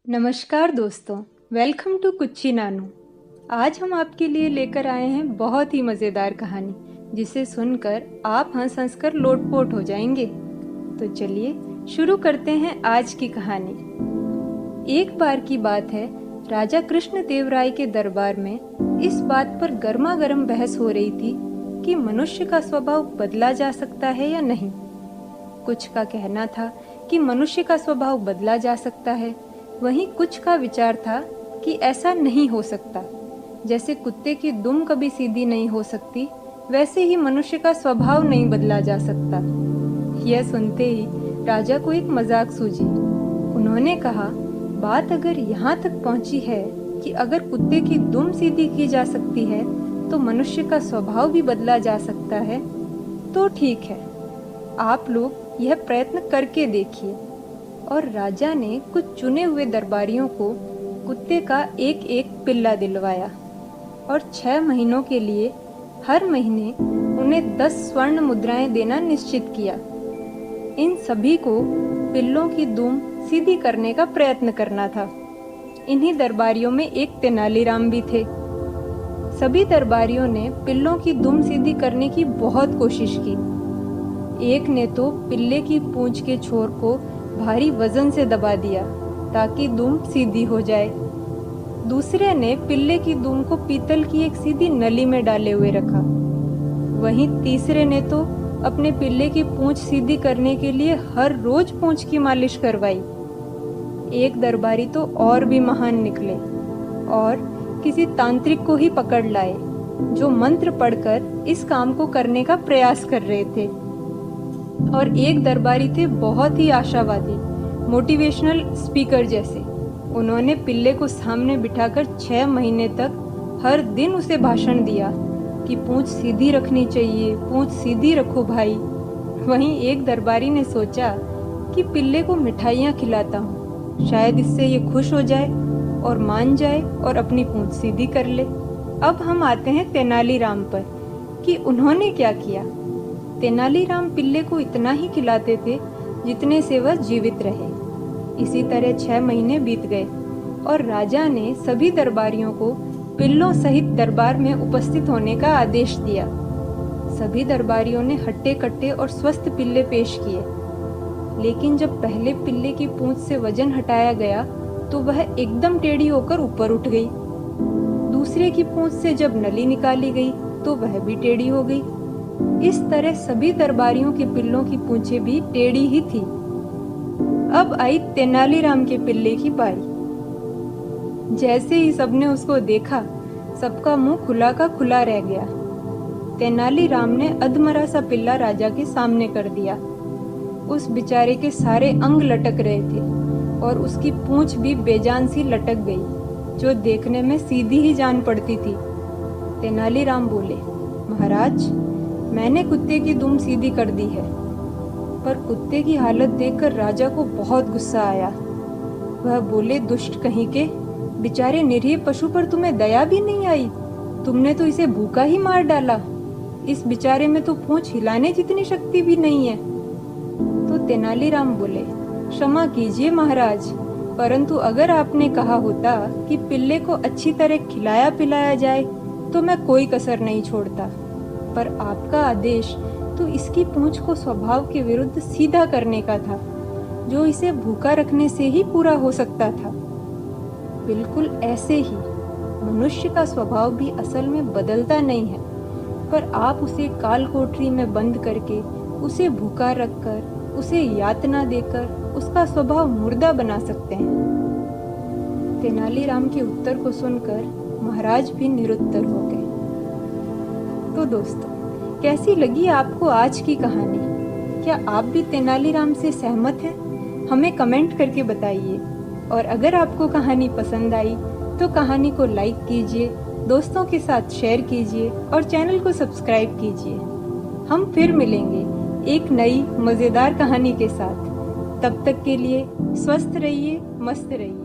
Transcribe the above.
नमस्कार दोस्तों, welcome to कुच्ची नानू। आज हम आपके लिए लेकर आए हैं बहुत ही मज़ेदार कहानी, जिसे सुनकर आप हंस हंस कर लोटपोट हो जाएंगे। तो चलिए शुरू करते हैं आज की कहानी। एक बार की बात है, राजा कृष्णदेव राय के दरबार में इस बात पर गर्मा गर्म बहस हो रही थी कि मनुष्य का स्वभाव बदला जा सकता है या नहीं। कुछ का कहना था कि मनुष्य का स्वभाव बदला जा सकता है, वहीं कुछ का विचार था कि ऐसा नहीं हो सकता। जैसे कुत्ते की दुम कभी सीधी नहीं हो सकती, वैसे ही मनुष्य का स्वभाव नहीं बदला जा सकता। यह सुनते ही राजा को एक मजाक सूझी। उन्होंने कहा, बात अगर यहाँ तक पहुँची है कि अगर कुत्ते की दुम सीधी की जा सकती है तो मनुष्य का स्वभाव भी बदला जा सकता है, तो ठीक है, आप लोग यह प्रयत्न करके देखिए। और राजा ने कुछ चुने हुए दरबारियों को कुत्ते का एक एक पिल्ला दिलवाया और 6 महीनों के लिए हर महीने उन्हें 10 स्वर्ण मुद्राएं देना निश्चित किया। इन सभी को पिल्लों की दुम सीधी करने का प्रयत्न करना था। इन्हीं दरबारियों में एक तेनालीराम भी थे। सभी दरबारियों ने पिल्लों की दुम सीधी करने की बहुत कोशिश की। एक ने तो पिल्ले की पूंछ के छोर को भारी वजन से दबा दिया ताकि दुम सीधी हो जाए। दूसरे ने पिल्ले की दुम को पीतल की एक सीधी नली में डाले हुए रखा। वहीं तीसरे ने तो अपने पिल्ले की पूंछ सीधी करने के लिए हर रोज पूंछ की मालिश करवाई। एक दरबारी तो और भी महान निकले और किसी तांत्रिक को ही पकड़ लाए जो मंत्र पढ़कर इस काम को करने का प्रयास कर रहे थे। और एक दरबारी थे बहुत ही आशावादी, मोटिवेशनल स्पीकर जैसे। उन्होंने पिल्ले को सामने बिठाकर 6 महीने तक हर दिन उसे भाषण दिया कि पूंछ सीधी रखनी चाहिए, पूंछ सीधी रखो भाई। वहीं एक दरबारी ने सोचा कि पिल्ले को मिठाइयाँ खिलाता हूँ, शायद इससे ये खुश हो जाए और मान जाए और अपनी पूंछ सीधी कर ले। अब हम आते हैं तेनालीराम पर कि उन्होंने क्या किया। तेनालीराम पिल्ले को इतना ही खिलाते थे जितने से वह जीवित रहे। इसी तरह 6 महीने बीत गए और राजा ने सभी दरबारियों को पिल्लों सहित दरबार में उपस्थित होने का आदेश दिया। सभी दरबारियों ने हट्टे कट्टे और स्वस्थ पिल्ले पेश किए, लेकिन जब पहले पिल्ले की पूंछ से वजन हटाया गया तो वह एकदम टेढ़ी होकर ऊपर उठ गई। दूसरे की पूंछ से जब नली निकाली गई तो वह भी टेढ़ी हो गई। इस तरह सभी दरबारियों के पिल्लों की पूंछें भी टेढ़ी ही थी। अब आई तेनालीराम के पिल्ले की बारी। जैसे ही सबने उसको देखा, सबका मुंह खुला का खुला रह गया। तेनालीराम ने अधमरा सा पिल्ला राजा के सामने कर दिया। उस बेचारे के सारे अंग लटक रहे थे और उसकी पूंछ भी बेजान सी लटक गई, जो देखने में सीधी ही जान पड़ती थी। तेनालीराम बोले, महाराज, मैंने कुत्ते की दुम सीधी कर दी है। पर कुत्ते की हालत देखकर राजा को बहुत गुस्सा आया। वह बोले, दुष्ट कहीं के, बेचारे निरीह पशु पर तुम्हें दया भी नहीं आई। तुमने तो इसे भूखा ही मार डाला। इस बेचारे में तो पूंछ हिलाने जितनी शक्ति भी नहीं है। तो तेनालीराम बोले, क्षमा कीजिए महाराज, परंतु अगर आपने कहा होता कि पिल्ले को अच्छी तरह खिलाया पिलाया जाए तो मैं कोई कसर नहीं छोड़ता। पर आपका आदेश तो इसकी पूंछ को स्वभाव के विरुद्ध सीधा करने का था, जो इसे भूखा रखने से ही पूरा हो सकता था। बिल्कुल ऐसे ही मनुष्य का स्वभाव भी असल में बदलता नहीं है, पर आप उसे काल कोठरी में बंद करके, उसे भूखा रखकर, उसे यातना देकर उसका स्वभाव मुर्दा बना सकते हैं। तेनालीराम के उत्तर को सुनकर महाराज भी निरुत्तर हो गए। तो दोस्तों, कैसी लगी आपको आज की कहानी? क्या आप भी तेनालीराम से सहमत हैं? हमें कमेंट करके बताइए। और अगर आपको कहानी पसंद आई तो कहानी को लाइक कीजिए, दोस्तों के साथ शेयर कीजिए और चैनल को सब्सक्राइब कीजिए। हम फिर मिलेंगे एक नई मज़ेदार कहानी के साथ। तब तक के लिए स्वस्थ रहिए, मस्त रहिए।